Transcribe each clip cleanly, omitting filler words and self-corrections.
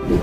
Hello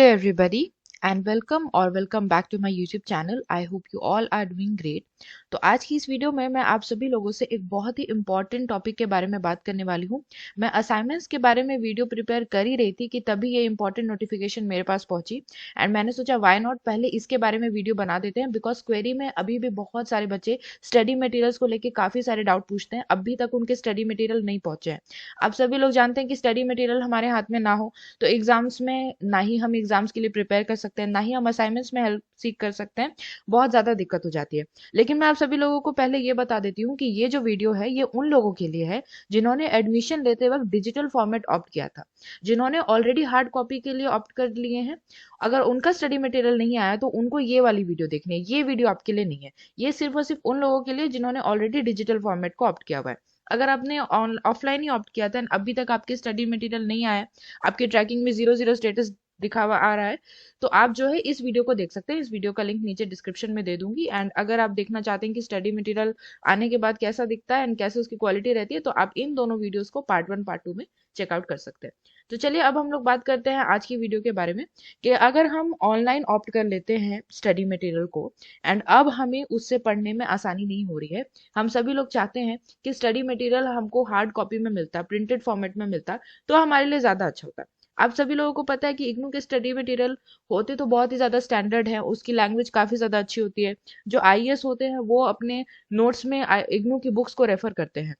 everybody and welcome back to my YouTube channel. I hope you all are doing great. तो आज की इस video में मैं आप सभी लोगों से एक बहुत ही इम्पोर्टेंट टॉपिक के बारे में बात करने वाली हूँ। मैं असाइनमेंट्स के बारे में वीडियो प्रिपेयर कर ही रही थी कि तभी ये इम्पोर्टेंट नोटिफिकेशन मेरे पास पहुंची एंड मैंने सोचा व्हाई नॉट पहले इसके बारे में वीडियो बना देते हैं, बिकॉज क्वेरी में अभी भी बहुत सारे बच्चे स्टडी मटेरियल्स को लेकर काफ़ी सारे डाउट पूछते हैं। अभी तक उनके स्टडी मटेरियल नहीं पहुंचे हैं। आप सभी लोग जानते हैं कि स्टडी मटेरियल हमारे हाथ में ना हो तो एग्जाम्स में ना ही हम एग्जाम्स के लिए प्रिपेयर कर सकते हैं, ना ही हम असाइनमेंट्स में हेल्प सीख कर सकते हैं। बहुत ज़्यादा दिक्कत हो जाती है। लेकिन मैं आप सभी लोगों को पहले ये बता देती हूँ कि ये जो वीडियो है ये उन लोगों के लिए है जिन्होंने एडमिशन लेते वक्त डिजिटल फॉर्मेट ऑप्ट किया था, जिन्होंने ऑलरेडी हार्ड कॉपी के लिए ऑप्ट कर लिए हैं। अगर उनका स्टडी मटेरियल नहीं आया तो उनको ये वाली वीडियो देखनी है। ये वीडियो आपके लिए नहीं है, ये सिर्फ और सिर्फ उन लोगों के लिए जिन्होंने ऑलरेडी डिजिटल फॉर्मेट को ऑप्ट किया हुआ है। अगर आपने ऑफलाइन ही ऑप्ट किया था अभी तक आपके स्टडी मटेरियल नहीं आया, आपके ट्रैकिंग में 0 0 स्टेटस दिखा हुआ आ रहा है, तो आप जो है इस वीडियो को देख सकते हैं। इस वीडियो का लिंक नीचे डिस्क्रिप्शन में दे दूंगी एंड अगर आप देखना चाहते हैं कि स्टडी मटेरियल आने के बाद कैसा दिखता है एंड कैसे उसकी क्वालिटी रहती है तो आप इन दोनों वीडियोस को पार्ट 1 पार्ट 2 में चेकआउट कर सकते हैं। तो चलिए अब हम लोग बात करते हैं आज की वीडियो के बारे में कि अगर हम ऑनलाइन ऑप्ट कर लेते हैं स्टडी मटेरियल को एंड अब हमें उससे पढ़ने में आसानी नहीं हो रही है। हम सभी लोग चाहते हैं कि स्टडी मटेरियल हमको हार्ड कॉपी में मिलता, प्रिंटेड फॉर्मेट में मिलता तो हमारे लिए ज़्यादा अच्छा होता। आप सभी लोगों को पता है कि इग्नू के स्टडी मटेरियल होते तो बहुत ही ज़्यादा स्टैंडर्ड है, उसकी लैंग्वेज काफ़ी ज़्यादा अच्छी होती है। जो आईएएस होते हैं वो अपने नोट्स में इग्नू की बुक्स को रेफर करते हैं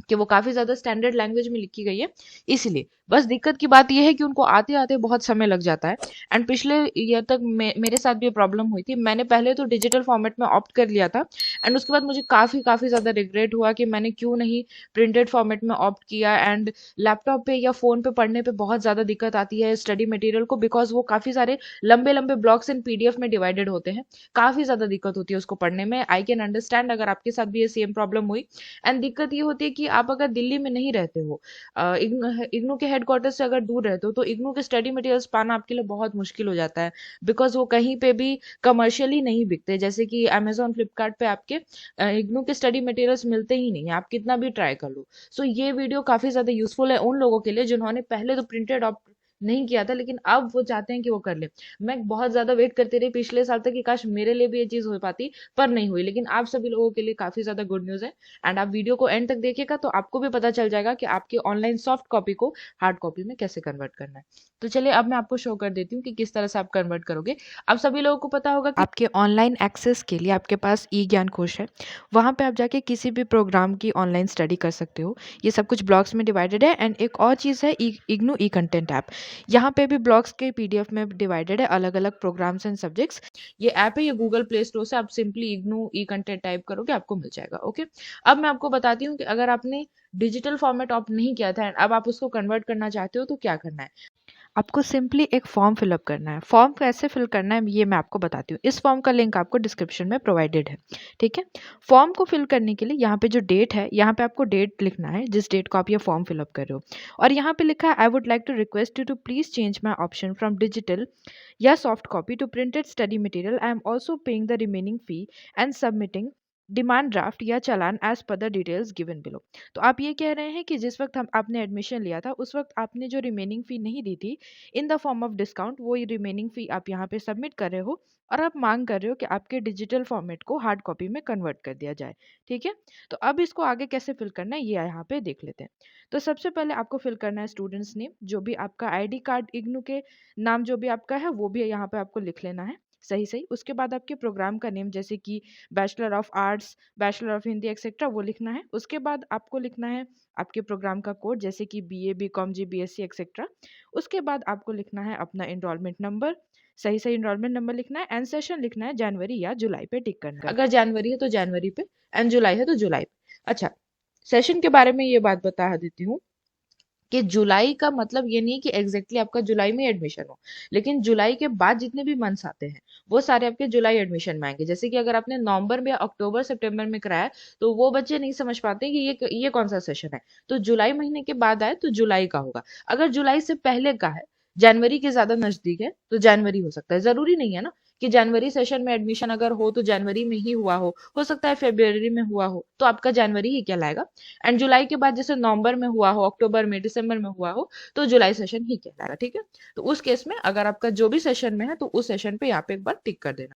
कि वो काफ़ी ज़्यादा स्टैंडर्ड लैंग्वेज में लिखी गई है। इसलिए बस दिक्कत की बात यह है कि उनको आते आते बहुत समय लग जाता है एंड पिछले ईयर तक मेरे साथ भी प्रॉब्लम हुई थी। मैंने पहले तो डिजिटल फॉर्मेट में ऑप्ट कर लिया था एंड उसके बाद मुझे काफ़ी ज़्यादा रिग्रेट हुआ कि मैंने क्यों नहीं प्रिंटेड फॉर्मेट में ऑप्ट किया। एंड लैपटॉप पे या फ़ोन पे पढ़ने पे बहुत ज़्यादा दिक्कत आती है स्टडी मटेरियल को, बिकॉज वो काफ़ी सारे लंबे लंबे ब्लॉक्स इन पीडीएफ में डिवाइडेड होते हैं। काफ़ी ज़्यादा दिक्कत होती है उसको पढ़ने में। आई कैन अंडरस्टैंड अगर आपके साथ भी ये सेम प्रॉब्लम हुई। एंड दिक्कत ये होती है कि आप अगर दिल्ली में नहीं रहते हो, इग्नू के हेडक्वार्टर से अगर दूर रहते हो तो इग्नू के स्टडी मटेरियल्स पाना आपके लिए बहुत मुश्किल हो जाता है, बिकॉज वो कहीं पे भी कमर्शियली नहीं बिकते। जैसे कि अमेजोन फ्लिपकार्ट पे आपके इग्नू के स्टडी मटेरियल्स मिलते ही नहीं है, आप कितना भी ट्राई कर लो। सो ये वीडियो काफ़ी ज़्यादा यूजफुल है उन लोगों के लिए जिन्होंने पहले तो प्रिंटेड नहीं किया था लेकिन अब वो चाहते हैं कि वो कर ले। मैं बहुत ज़्यादा वेट करती रही पिछले साल तक कि काश मेरे लिए भी ये चीज़ हो पाती, पर नहीं हुई। लेकिन आप सभी लोगों के लिए काफ़ी ज़्यादा गुड न्यूज़ है एंड आप वीडियो को एंड तक देखिएगा तो आपको भी पता चल जाएगा कि आपकी ऑनलाइन सॉफ्ट कॉपी को हार्ड कॉपी में कैसे कन्वर्ट करना है। तो चलिए अब मैं आपको शो कर देती हूँ कि किस तरह से आप कन्वर्ट करोगे। आप सभी लोगों को पता होगा कि आपके ऑनलाइन एक्सेस के लिए आपके पास ई ज्ञान कोश है, वहाँ पे आप जाके किसी भी प्रोग्राम की ऑनलाइन स्टडी कर सकते हो। ये सब कुछ ब्लॉग्स में डिवाइडेड है एंड एक और चीज़ है इग्नू ई कंटेंट ऐप। यहाँ पे भी ब्लॉग्स के पीडीएफ में डिवाइडेड है अलग अलग प्रोग्राम्स एंड सब्जेक्ट्स। ये ऐप है, ये गूगल प्ले स्टोर से आप सिंपली इग्नू ई कंटेंट टाइप करोगे आपको मिल जाएगा। ओके, अब मैं आपको बताती हूँ कि अगर आपने डिजिटल फॉर्मेट ऑप्ट नहीं किया था एंड अब आप उसको कन्वर्ट करना चाहते हो तो क्या करना है। आपको सिंपली एक फॉर्म फिलअप करना है। फॉर्म कैसे फिल करना है ये मैं आपको बताती हूँ। इस फॉर्म का लिंक आपको डिस्क्रिप्शन में प्रोवाइडेड है, ठीक है। फॉर्म को फिल करने के लिए यहाँ पे जो डेट है, यहाँ पे आपको डेट लिखना है जिस डेट को आप ये फॉर्म फिलअप कर रहे हो। और यहाँ पे लिखा है I would like to request you to please change my option from digital या soft copy to printed study material. I am also paying the remaining fee and submitting demand draft या challan as per the details given below. तो आप ये कह रहे हैं कि जिस वक्त हम आपने एडमिशन लिया था उस वक्त आपने जो रिमेनिंग फ़ी नहीं दी थी in the form of discount, वो रिमेनिंग फ़ी आप यहाँ पे सबमिट कर रहे हो और आप मांग कर रहे हो कि आपके डिजिटल फॉर्मेट को हार्ड कॉपी में कन्वर्ट कर दिया जाए, ठीक है। तो अब इसको आगे कैसे फिल करना है ये यहाँ पे देख लेते हैं। तो सबसे पहले आपको फिल करना है स्टूडेंट्स नेम, जो भी आपका आईडी कार्ड इग्नू के नाम जो भी आपका है वो भी यहाँ पे आपको लिख लेना है सही सही। उसके बाद आपके प्रोग्राम का नेम जैसे कि bachelor of arts, bachelor of Hindi etcetera वो लिखना है। उसके बाद आपको लिखना है आपके प्रोग्राम का कोड जैसे कि बीए, बीकॉम, जी, बीएससी एक्सेट्रा। उसके बाद आपको लिखना है अपना एनरोलमेंट नंबर, सही सही एनरोलमेंट नंबर लिखना है। एंड सेशन लिखना है जनवरी या जुलाई पे टिक करना है। अगर जनवरी है तो जनवरी पे एंड जुलाई है तो जुलाई पे। अच्छा, सेशन के बारे में ये बात बता देती हूँ कि जुलाई का मतलब ये नहीं कि एग्जैक्टली आपका जुलाई में एडमिशन हो, लेकिन जुलाई के बाद जितने भी मंथ्स आते हैं वो सारे आपके जुलाई एडमिशन में आएंगे। जैसे कि अगर आपने नवंबर में या अक्टूबर सितंबर में कराया है, तो वो बच्चे नहीं समझ पाते कि ये कौन सा सेशन है, तो जुलाई महीने के बाद आए तो जुलाई का होगा। अगर जुलाई से पहले का है, जनवरी के ज्यादा नजदीक है तो जनवरी हो सकता है, जरूरी नहीं है ना कि जनवरी सेशन में एडमिशन अगर हो तो जनवरी में ही हुआ हो सकता है फरवरी में हुआ हो, तो आपका जनवरी ही कहलाएगा। एंड जुलाई के बाद जैसे नवंबर में हुआ हो, अक्टूबर में, दिसंबर में हुआ हो, तो जुलाई सेशन ही कहलाएगा। ठीक है, तो उस केस में अगर आपका जो भी सेशन में है तो उस सेशन पे यहाँ पे एक बार टिक कर देना।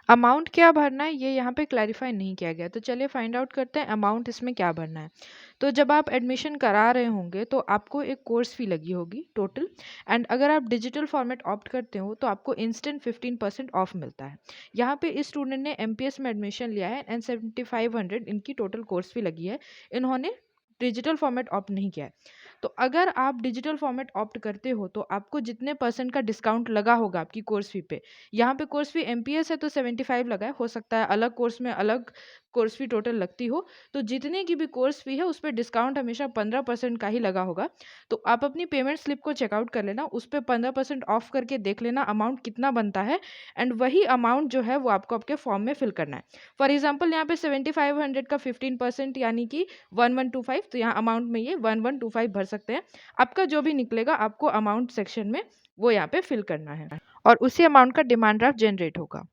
अमाउंट क्या भरना है ये यहाँ पे क्लैरिफाई नहीं किया गया, तो चलिए फाइंड आउट करते हैं अमाउंट इसमें क्या भरना है। तो जब आप एडमिशन करा रहे होंगे तो आपको एक कोर्स फी लगी होगी टोटल, एंड अगर आप डिजिटल फॉर्मेट ऑप्ट करते हो तो आपको इंस्टेंट 15% ऑफ मिलता है। यहाँ पे इस स्टूडेंट ने एमपीएस में एडमिशन लिया है एंड 7500 इनकी टोटल कोर्स फी लगी है, इन्होंने डिजिटल फॉर्मेट ऑप्ट नहीं किया है। तो अगर आप डिजिटल फॉर्मेट ऑप्ट करते हो तो आपको जितने परसेंट का डिस्काउंट लगा होगा आपकी कोर्स फी पे, यहाँ पे कोर्स फी एमपीएस है तो 75 लगा है, हो सकता है अलग कोर्स में अलग कोर्स फी टोटल लगती हो, तो जितने की भी कोर्स फी है उस पर डिस्काउंट हमेशा 15% का ही लगा होगा। तो आप अपनी पेमेंट स्लिप को चेकआउट कर लेना, उस पर 15% ऑफ करके देख लेना अमाउंट कितना बनता है, एंड वही अमाउंट जो है वो आपको आपके फॉर्म में फिल करना है। फॉर एग्जाम्पल यहाँ पे 7500 का 15% यानी कि 1125, तो यहाँ अमाउंट में ये 1125 भर सकते हैं। आपका जो भी निकलेगा आपको अमाउंट सेक्शन में वो यहाँ पे फिल करना है, और उसी अमाउंट का डिमांड ड्राफ्ट जनरेट होगा।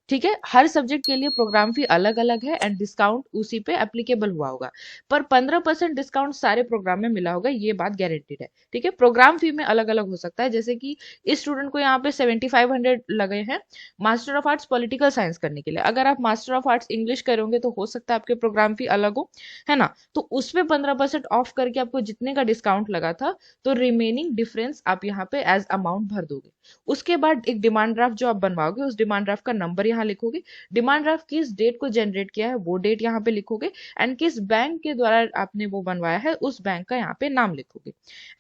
ठीक है, हर सब्जेक्ट के लिए प्रोग्राम फी अलग अलग है एंड डिस्काउंट उसी पे एप्लीकेबल हुआ होगा, पर 15% डिस्काउंट सारे प्रोग्राम में मिला होगा, ये बात गारंटीड है। ठीक है, प्रोग्राम फी में अलग अलग हो सकता है, जैसे कि इस स्टूडेंट को यहाँ पे 7500 लगे हैं master of arts political science करने के लिए। अगर आप मास्टर ऑफ आर्ट्स इंग्लिश करोगे तो हो सकता है आपके प्रोग्राम फी अलग हो, है ना, तो उसपे 15% ऑफ करके आपको जितने का डिस्काउंट लगा था तो रिमेनिंग डिफरेंस आप यहाँ पे एज अमाउंट भर दोगे। उसके बाद एक डिमांड ड्राफ्ट जो आप बनवाओगे उस डिमांड ड्राफ्ट का नंबर यहाँ लिखोगे, डिमांड ड्राफ्ट किस डेट को जनरेट किया है वो डेट यहाँ पे लिखोगे, एंड किस बैंक के द्वारा आपने वो बनवाया है उस बैंक का यहाँ पे नाम लिखोगे।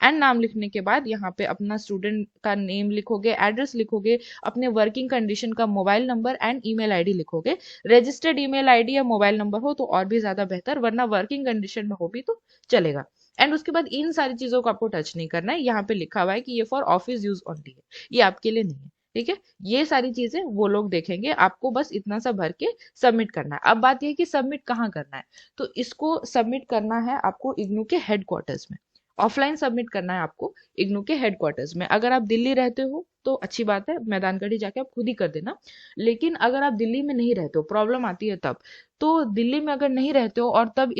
एंड नाम लिखने के बाद यहाँ पे अपना स्टूडेंट का नेम लिखोगे, एड्रेस लिखोगे, अपने वर्किंग कंडीशन का mobile number and email ID लिखोगे। रजिस्टर्ड ईमेल आईडी या मोबाइल नंबर हो तो और भी ज्यादा बेहतर, वरना वर्किंग कंडीशन में हो भी तो चलेगा। एंड उसके बाद इन सारी चीजों को आपको टच नहीं करना है, यहाँ पे लिखा हुआ है कि ये फॉर ऑफिस यूज ओनली है, ये आपके लिए नहीं है। ठीक है, ये सारी चीजें वो लोग देखेंगे, आपको बस इतना सा भर के सबमिट करना है। अब बात यह कि सबमिट कहाँ करना है, तो इसको सबमिट करना है आपको इग्नू के हेडक्वार्टर्स में, ऑफलाइन सबमिट करना है आपको इग्नू के हेडक्वार्टर्स में। अगर आप दिल्ली रहते हो तो अच्छी बात है, मैदानगढ़ी जाके आप खुद ही कर देना, लेकिन अगर आप दिल्ली में नहीं रहते हो, प्रॉब्लम आती है तब, तो दिल्ली में अगर नहीं रहते हो और तब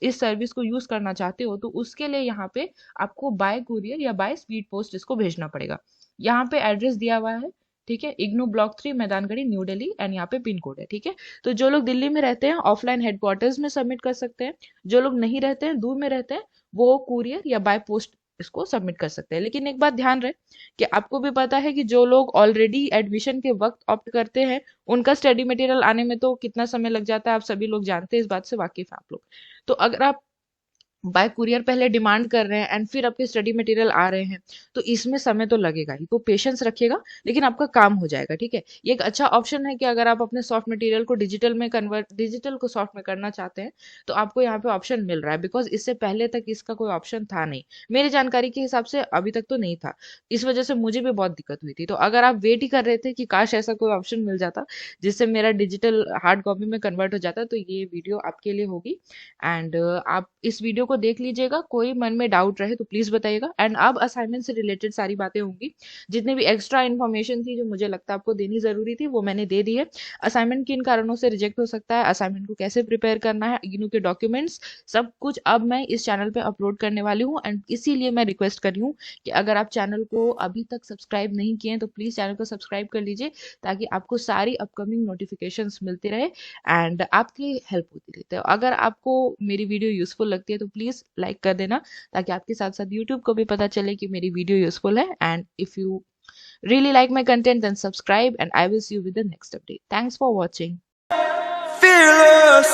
इस सर्विस को यूज करना चाहते हो तो उसके लिए यहाँ पे आपको बाय कुरियर या बाय स्पीड पोस्ट इसको भेजना पड़ेगा। यहाँ पे एड्रेस दिया हुआ है, ठीक है, IGNOU block 3 Maidangarhi new Delhi, and यहाँ पे पिन कोड है। ठीक है, तो जो लोग दिल्ली में रहते हैं ऑफलाइन हेडक्वार्टर्स में सबमिट कर सकते हैं, जो लोग नहीं रहते हैं दूर में रहते हैं वो कुरियर या बाय पोस्ट इसको सबमिट कर सकते हैं। लेकिन एक बात ध्यान रहे कि आपको भी पता है कि जो लोग ऑलरेडी एडमिशन के वक्त ऑप्ट करते हैं उनका स्टडी मटेरियल आने में तो कितना समय लग जाता है, आप सभी लोग जानते हैं, इस बात से वाकिफ हैं आप लोग। तो अगर आप बाय कुरियर पहले डिमांड कर रहे हैं एंड फिर आपके स्टडी मटेरियल आ रहे हैं तो इसमें समय तो लगेगा ही, तो पेशेंस रखिएगा, लेकिन आपका काम हो जाएगा। ठीक है, ये एक अच्छा ऑप्शन है कि अगर आप अपने सॉफ्ट मटेरियल को डिजिटल को सॉफ्ट में करना चाहते हैं तो आपको यहाँ पे ऑप्शन मिल रहा है, बिकॉज इससे पहले तक इसका कोई ऑप्शन था नहीं, मेरी जानकारी के हिसाब से अभी तक तो नहीं था, इस वजह से मुझे भी बहुत दिक्कत हुई थी। तो अगर आप वेट ही कर रहे थे कि काश ऐसा कोई ऑप्शन मिल जाता जिससे मेरा डिजिटल हार्ड कॉपी में कन्वर्ट हो जाता, तो ये वीडियो आपके लिए होगी। एंड आप इस वीडियो को देख लीजिएगा, कोई मन में डाउट रहे तो प्लीज बताइएगा। एंड अब असाइनमेंट से रिलेटेड सारी बातें होंगी, जितने भी एक्स्ट्रा इन्फॉर्मेशन थी जो मुझे लगता है आपको देनी जरूरी थी वो मैंने दे दी है। असाइनमेंट किन कारणों से रिजेक्ट हो सकता है, असाइनमेंट को कैसे प्रिपेयर करना है, इग्नू के डॉक्यूमेंट्स, सब कुछ अब मैं इस चैनल पे अपलोड करने वाली हूँ। एंड इसीलिए मैं रिक्वेस्ट कर रही हूँ कि अगर आप चैनल को अभी तक सब्सक्राइब नहीं किए हैं तो प्लीज चैनल को सब्सक्राइब कर लीजिए, ताकि आपको सारी अपकमिंग नोटिफिकेशंस मिलती रहे एंड आपकी हेल्प होती रहती है। अगर आपको मेरी वीडियो यूजफुल लगती है तो प्लीज लाइक कर देना, ताकि आपके साथ साथ यूट्यूब को भी पता चले कि मेरी वीडियो यूजफुल है। And if you really like my content then subscribe, and I will see you with the next update. Thanks for watching. Fearless.